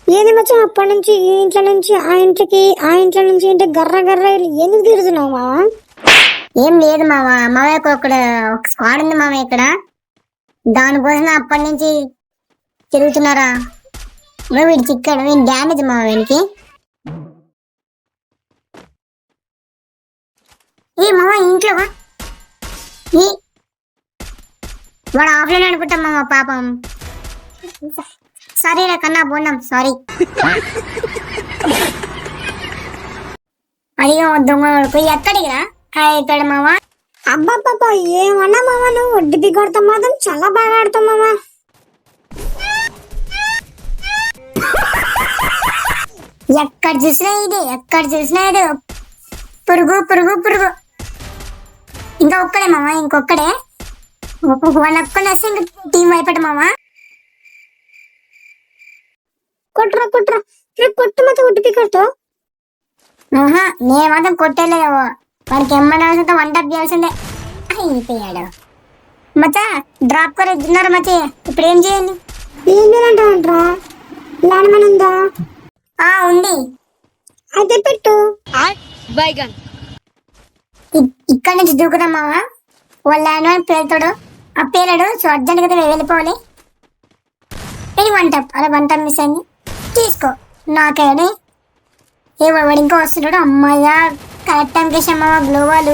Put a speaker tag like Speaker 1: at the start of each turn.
Speaker 1: ఏంది మచ్చా అప్పటి నుంచి ఈ ఇంట్లో నుంచి ఆ ఇంటికి ఆ ఇంట్లో నుంచి ఇంటి గర్ర గర్ర ఎందుకు తిరుగుతున్నావు మావా?
Speaker 2: ఏం లేదు మామ. మామయ్యకు ఒక స్క్వాడ్ ఉంది మామ ఇక్కడ. దానికోసం అప్పటి నుంచి తిరుగుతున్నారా? వీడి చిక్కాడు, వీడి డ్యామేజ్ మామ వీనికి. ఏ మామ ఇంట్లో ఈ వాడు ఆఫ్లైన్ అనుకుంటాం మామ పాపం. సారీ రా కన్నా బోన్నాం, సారీ. అయ్యో దొంగ పోయి ఎక్కడికి రా? ఇక్కడ మామ.
Speaker 1: అబ్బాబ్బా ఏమన్నా మామ, నువ్వు ఒడ్డు కొడతావు మాత్రం చాలా బాగా ఆడతావు మామ.
Speaker 2: ఎక్కడ చూసినా ఇది పురుగు పురుగు పురుగు. ఇంకా ఒక్కడే మామ, ఇంకొక్కడే. వాళ్ళు ఒక్కడే వస్తే ఇంకా టీం అయిపోయాడు మామ.
Speaker 1: కొట్టురా కొట్టురా, కొట్టు మాత్రం ఒడ్డు కొడతావు.
Speaker 2: నేను మాత్రం కొట్టేలేదు. వాడికి ఎమ్మడాల్సిందే, వన్ టప్ చేయాల్సిందే. అయిపోయాడు మచ్చా. డ్రాప్ కూడా ఇస్తున్నారు మచ్చి. ఇప్పుడు ఏం చేయాలి?
Speaker 1: ఏం లేదంటావంట్రా? ల్యాండ్ మ్యాన్ ఉందా?
Speaker 2: ఉంది.
Speaker 1: అయితే పెట్టు.
Speaker 2: ఇక్కడ నుంచి దూకుదాం మామ. వాళ్ళ ల్యాండ్ మ్యాన్ పేరుతాడు, ఆ పేరాడు. సో అర్జెంట్ గా వెళ్ళిపోవాలి. ఇది వన్ టప్, అలా వన్ టప్ మిస్ అయింది. తీసుకో నాకేడి. వాడు ఇంకా వస్తున్నాడు. అమ్మాయ్యా, కరెక్ట్ టైంకి వేసాం మామ గ్లోవాలు.